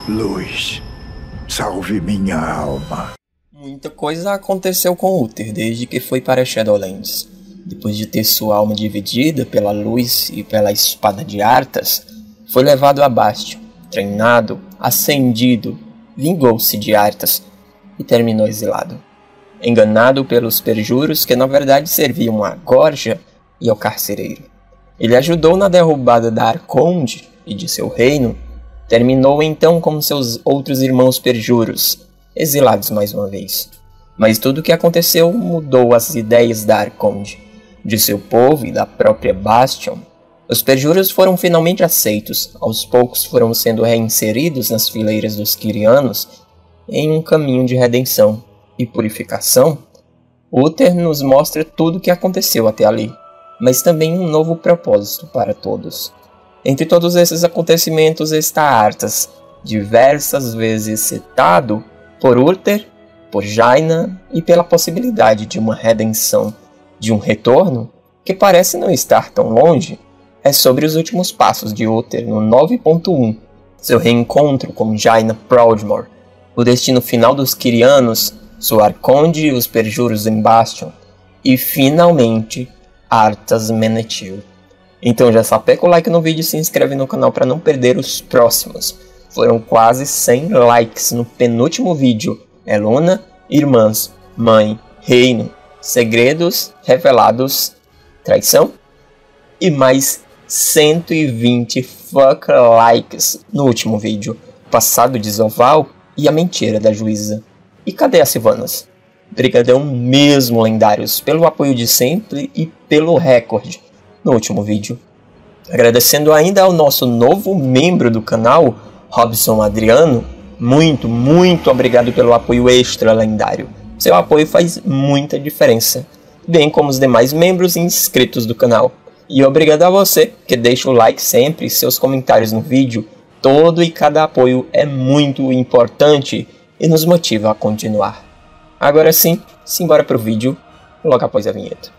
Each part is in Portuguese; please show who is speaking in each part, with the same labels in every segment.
Speaker 1: Luz, salve minha alma.
Speaker 2: Muita coisa aconteceu com Uther desde que foi para Shadowlands. Depois de ter sua alma dividida pela luz e pela espada de Arthas, foi levado a Bastion, treinado, ascendido, vingou-se de Arthas e terminou exilado. Enganado pelos perjuros que na verdade serviam a Gorja e ao carcereiro. Ele ajudou na derrubada da Arconde e de seu reino, terminou então como seus outros irmãos perjuros, exilados mais uma vez. Mas tudo o que aconteceu mudou as ideias da Arconde, de seu povo e da própria Bastion. Os perjuros foram finalmente aceitos, aos poucos foram sendo reinseridos nas fileiras dos Quirianos em um caminho de redenção e purificação. Uther nos mostra tudo o que aconteceu até ali, mas também um novo propósito para todos. Entre todos esses acontecimentos está Arthas, diversas vezes citado por Uther, por Jaina e pela possibilidade de uma redenção, de um retorno que parece não estar tão longe. É sobre os últimos passos de Uther no 9.1, seu reencontro com Jaina Proudmoore, o destino final dos Quirianos, sua Arconde e os perjuros em Bastion, e finalmente Arthas Menethil. Então já sapeca o like no vídeo e se inscreve no canal para não perder os próximos. Foram quase 100 likes no penúltimo vídeo. Eluna, irmãs, mãe, reino, segredos revelados, traição e mais 120 fuck likes no último vídeo, passado de Zovaal e a mentira da juíza. E cadê as Sylvanas? Brigadão mesmo, lendários, pelo apoio de sempre e pelo recorde no último vídeo. Agradecendo ainda ao nosso novo membro do canal, Robson Adriano, muito obrigado pelo apoio extra, lendário. Seu apoio faz muita diferença, bem como os demais membros e inscritos do canal. E obrigado a você que deixa o like sempre e seus comentários no vídeo. Todo e cada apoio é muito importante e nos motiva a continuar. Agora sim, simbora pro vídeo, logo após a vinheta.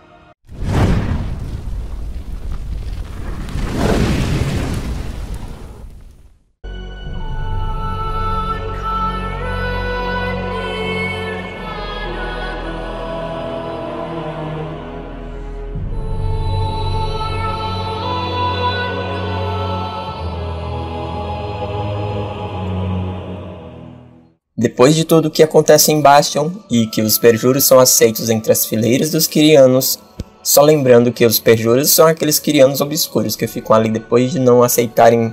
Speaker 2: Depois de tudo o que acontece em Bastion e que os perjuros são aceitos entre as fileiras dos Quirianos, só lembrando que os perjuros são aqueles Quirianos obscuros que ficam ali depois de não aceitarem,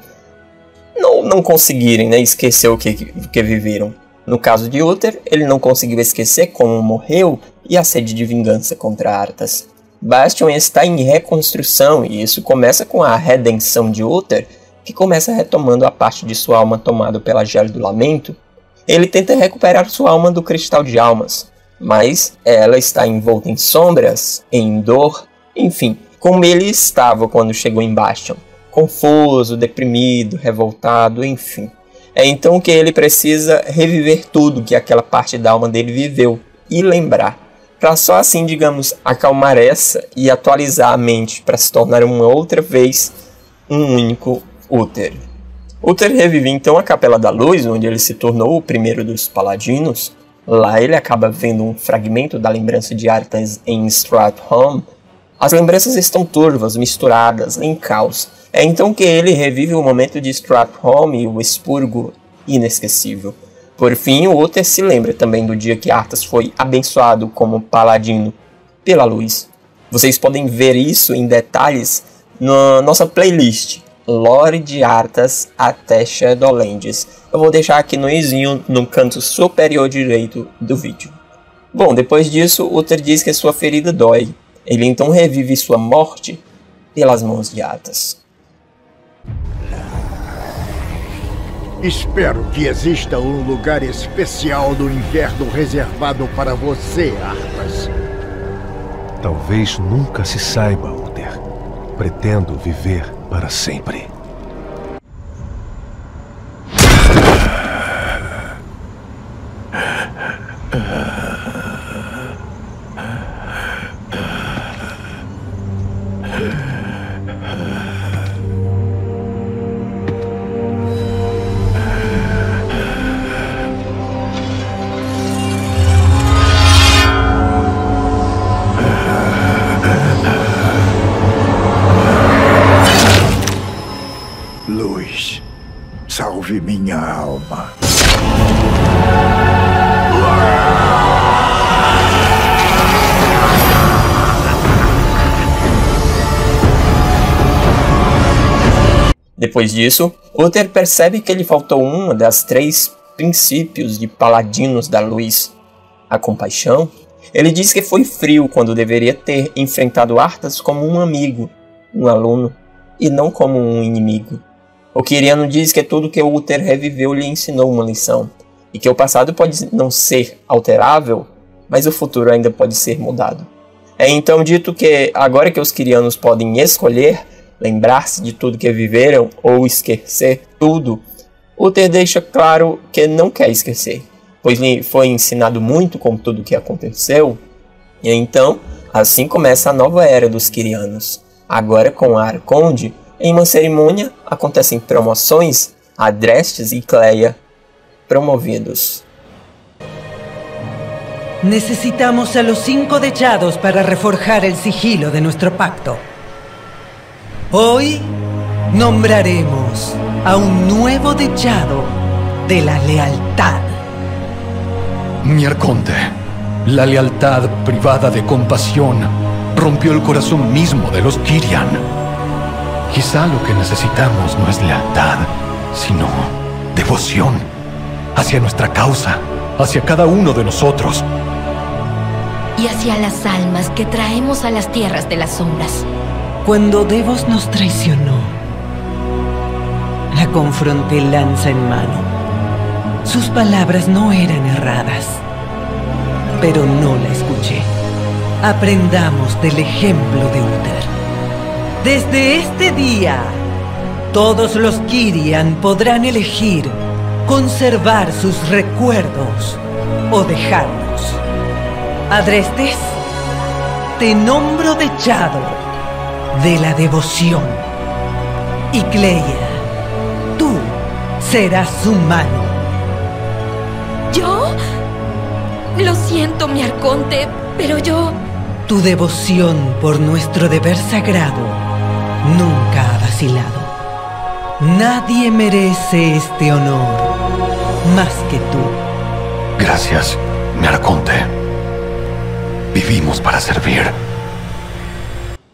Speaker 2: não conseguirem, né, esquecer o que viveram. No caso de Uther, ele não conseguiu esquecer como morreu e a sede de vingança contra Arthas. Bastion está em reconstrução e isso começa com a redenção de Uther, que começa retomando a parte de sua alma tomada pela Gel do Lamento. Ele tenta recuperar sua alma do Cristal de Almas, mas ela está envolta em sombras, em dor, enfim, como ele estava quando chegou em Bastion, confuso, deprimido, revoltado, enfim. É então que ele precisa reviver tudo que aquela parte da alma dele viveu e lembrar, para só assim, digamos, acalmar essa e atualizar a mente para se tornar uma outra vez um único Uther. Uther revive então a Capela da Luz, onde ele se tornou o primeiro dos Paladinos. Lá ele acaba vendo um fragmento da lembrança de Arthas em Stratholme. As lembranças estão turvas, misturadas, em caos. É então que ele revive o momento de Stratholme e o expurgo inesquecível. Por fim, o Uther se lembra também do dia que Arthas foi abençoado como Paladino pela Luz. Vocês podem ver isso em detalhes na nossa playlist Lore de Arthas até Shadowlands. Eu vou deixar aqui no izinho no canto superior direito do vídeo. Bom, depois disso, Uther diz que sua ferida dói. Ele então revive sua morte pelas mãos de Arthas.
Speaker 1: Espero que exista um lugar especial do inverno reservado para você, Arthas.
Speaker 3: Talvez nunca se saiba, Uther. Pretendo viver para sempre.
Speaker 1: devolve minha alma.
Speaker 2: Depois disso, Uther percebe que lhe faltou uma das 3 princípios de Paladinos da Luz, a compaixão. Ele diz que foi frio quando deveria ter enfrentado Arthas como um amigo, um aluno, e não como um inimigo. O Quiriano diz que tudo que Uther reviveu lhe ensinou uma lição, e que o passado pode não ser alterável, mas o futuro ainda pode ser mudado. É então dito que, agora que os Quirianos podem escolher, lembrar-se de tudo que viveram ou esquecer tudo, Uther deixa claro que não quer esquecer, pois lhe foi ensinado muito com tudo o que aconteceu. E então, assim começa a nova era dos Quirianos. Agora com a Arconde, em uma cerimônia, acontecem promoções a Adrestes e Cleia, promovidos.
Speaker 4: Necesitamos a los 5 dechados para reforjar el sigilo de nuestro pacto. Hoy nombraremos a un nuevo dechado de la lealtad.
Speaker 5: Mi Arconte, la lealtad privada de compasión rompió el corazón mismo de los Quirian. Quizá lo que necesitamos no es lealtad, sino devoción hacia nuestra causa, hacia cada uno de nosotros.
Speaker 6: Y hacia las almas que traemos a las tierras de las sombras.
Speaker 4: Cuando Devos nos traicionó, la confronté lanza en mano. Sus palabras no eran erradas, pero no la escuché. Aprendamos del ejemplo de Uther. Desde este día, todos los Quirian podrán elegir conservar sus recuerdos o dejarlos. Adrestes, te nombro dechado de la devoción. Y Cleia, tú serás su mano.
Speaker 6: ¿Yo? Lo siento, mi Arconte, pero yo...
Speaker 4: Tu devoción por nuestro deber sagrado nunca ha vacilado. Nadie merece este honor más que tú.
Speaker 5: Gracias, mi Arconte. Vivimos para servir.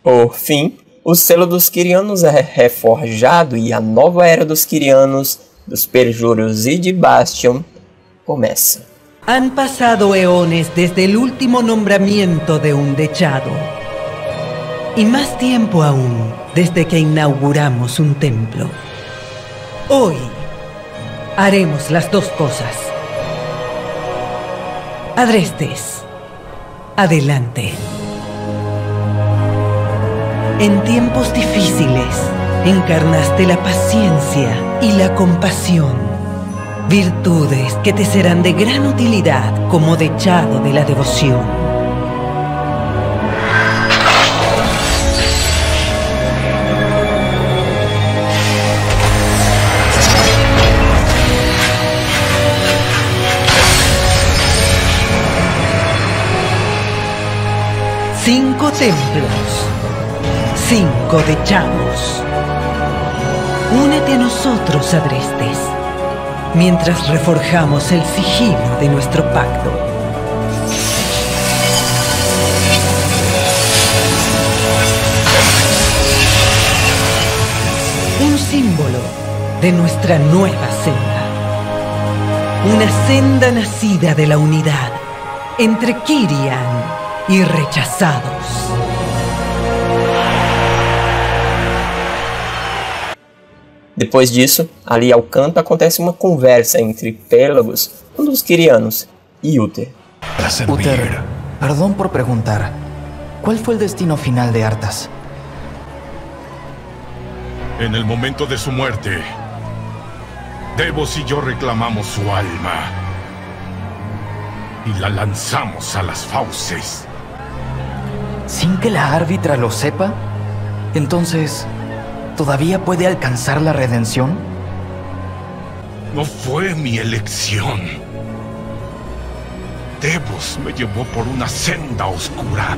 Speaker 2: Por fim, o selo dos Quirianos é reforjado e a nova era dos Quirianos, dos Perjuros e de Bastion começa.
Speaker 4: Han pasado eones desde el último nombramiento de un dechado. Y más tiempo aún desde que inauguramos un templo. Hoy haremos las 2 cosas. Adrestes, adelante. En tiempos difíciles, encarnaste la paciencia y la compasión. Virtudes que te serán de gran utilidad como dechado de la devoción. Cinco templos, 5 dechados. Únete a nosotros, Adrestes, mientras reforjamos el sigilo de nuestro pacto. Un símbolo de nuestra nueva senda. Una senda nacida de la unidad entre Quirian y rechazados.
Speaker 2: Depois disso, ali ao canto acontece uma conversa entre Pélagos, um dos Quirianos, e Uther.
Speaker 7: Uther, perdón por preguntar. ¿Cuál fue el destino final de Arthas?
Speaker 8: En el momento de su muerte, Devos y yo reclamamos su alma y la lanzamos a las fauces.
Speaker 7: ¿Sin que la árbitra lo sepa? Entonces, ¿todavía puede alcanzar la redención?
Speaker 8: No fue mi elección. Devos me llevó por una senda oscura.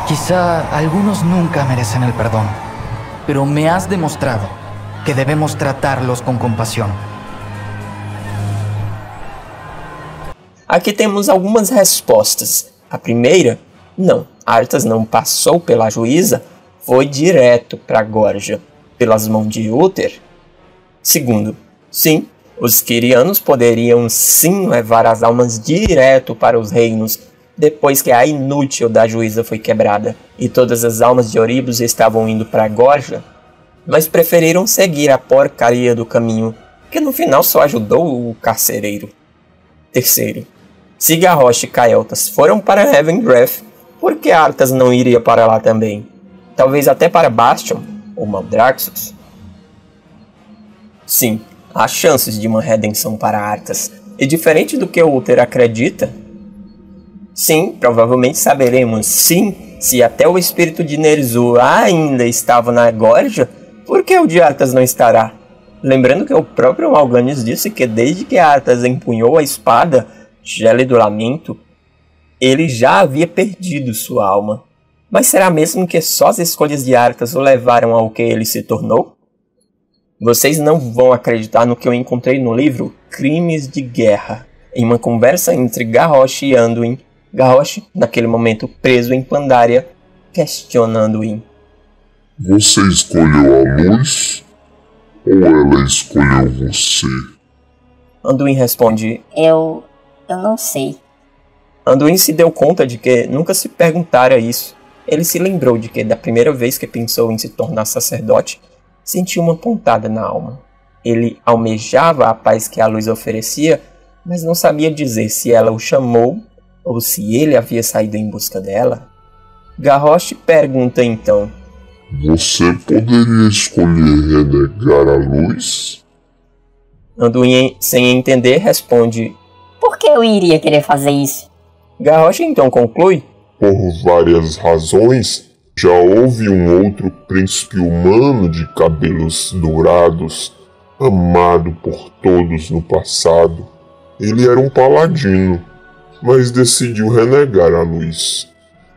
Speaker 7: Quizá algunos nunca merecen el perdón, pero me has demostrado que debemos tratarlos con compasión.
Speaker 2: Aqui temos algumas respostas. A primeira, não, Arthas não passou pela juíza, foi direto para Gorja, pelas mãos de Uther. Segundo, sim, os Quirianos poderiam sim levar as almas direto para os reinos, depois que a inútil da juíza foi quebrada e todas as almas de Oribos estavam indo para Gorja, mas preferiram seguir a porcaria do caminho, que no final só ajudou o carcereiro. Terceiro, se Garrosh e Caeltas foram para Heavendrath, por que Arthas não iria para lá também? Talvez até para Bastion ou Maldraxxus? Sim, há chances de uma redenção para Arthas, e diferente do que o Uther acredita, sim, provavelmente saberemos, sim, se até o espírito de Ner'zhul ainda estava na Gorja, por que o de Arthas não estará? Lembrando que o próprio Mal'Ganis disse que desde que Arthas empunhou a espada, Gélido Lamento, ele já havia perdido sua alma. Mas será mesmo que só as escolhas de Arthas o levaram ao que ele se tornou? Vocês não vão acreditar no que eu encontrei no livro Crimes de Guerra, em uma conversa entre Garrosh e Anduin. Garrosh, naquele momento preso em Pandaria, questiona Anduin.
Speaker 9: Você escolheu a luz? Ou ela escolheu você?
Speaker 2: Anduin responde,
Speaker 10: Eu não sei.
Speaker 2: Anduin se deu conta de que nunca se perguntara isso. Ele se lembrou de que, da primeira vez que pensou em se tornar sacerdote, sentiu uma pontada na alma. Ele almejava a paz que a luz oferecia, mas não sabia dizer se ela o chamou ou se ele havia saído em busca dela. Garrosh pergunta então,
Speaker 9: Você poderia escolher renegar a luz?
Speaker 2: Anduin, sem entender, responde,
Speaker 10: Por que eu iria querer fazer isso?
Speaker 2: Garrosh então conclui,
Speaker 9: Por várias razões, já houve um outro príncipe humano de cabelos dourados, amado por todos no passado. Ele era um paladino, mas decidiu renegar a luz.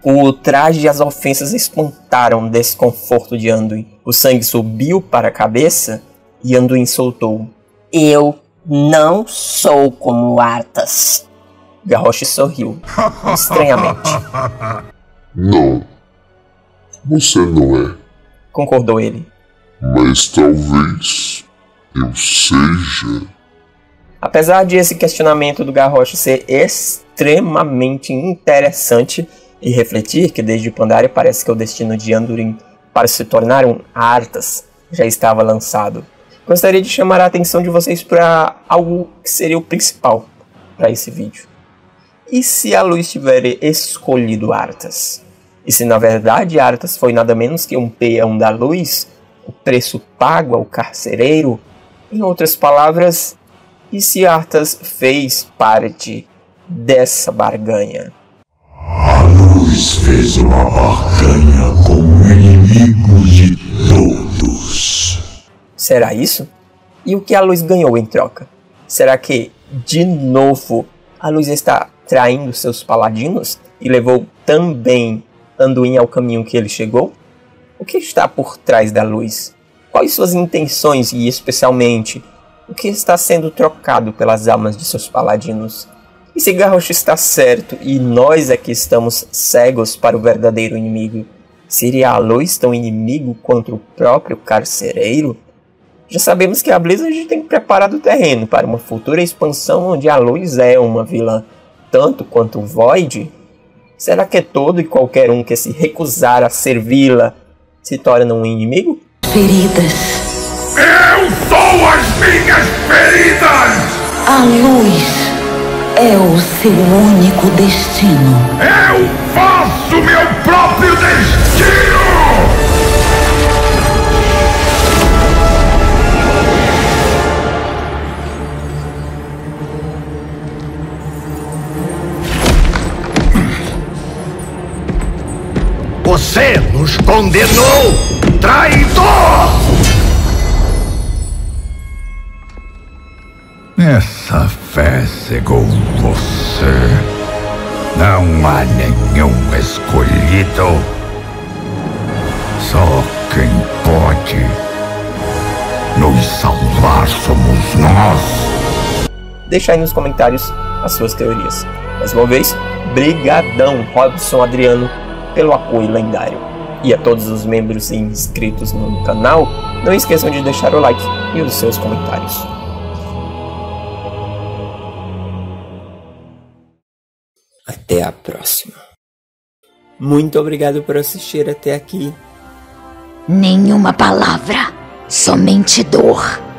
Speaker 2: O ultraje e as ofensas espantaram o desconforto de Anduin. O sangue subiu para a cabeça e Anduin soltou.
Speaker 10: Eu não sou como Arthas.
Speaker 2: Garrosh sorriu, estranhamente.
Speaker 9: Não, você não é.
Speaker 2: Concordou ele.
Speaker 9: Mas talvez eu seja.
Speaker 2: Apesar de esse questionamento do Garrosh ser extremamente interessante e refletir que desde Pandaria parece que o destino de Anduin para se tornar um Arthas já estava lançado, gostaria de chamar a atenção de vocês para algo que seria o principal para esse vídeo. E se a luz tiver escolhido Arthas? E se na verdade Arthas foi nada menos que um peão da luz, o preço pago ao carcereiro? Em outras palavras, e se Arthas fez parte dessa barganha?
Speaker 11: A luz fez uma barganha com o inimigo de todos.
Speaker 2: Será isso? E o que a luz ganhou em troca? Será que, de novo, a luz está traindo seus paladinos e levou também Anduin ao caminho que ele chegou? O que está por trás da luz? Quais suas intenções e, especialmente, o que está sendo trocado pelas almas de seus paladinos? E se Garrosh está certo e nós é que estamos cegos para o verdadeiro inimigo, seria a luz tão inimigo quanto o próprio carcereiro? Já sabemos que a Blizzard tem preparado o terreno para uma futura expansão onde a luz é uma vilã, tanto quanto o Void. Será que todo e qualquer um que se recusar a servi-la se torna um inimigo?
Speaker 6: Feridas.
Speaker 8: Eu sou as minhas feridas!
Speaker 6: A luz é o seu único destino.
Speaker 8: Eu faço meu próprio destino!
Speaker 11: Você nos condenou, traidor! Essa fé cegou você. Não há nenhum escolhido. Só quem pode nos salvar somos nós.
Speaker 2: Deixa aí nos comentários as suas teorias. Mais uma vez, brigadão Robson Adriano pelo apoio lendário. E a todos os membros e inscritos no canal, não esqueçam de deixar o like e os seus comentários. Até a próxima. Muito obrigado por assistir até aqui.
Speaker 6: Nenhuma palavra, somente dor.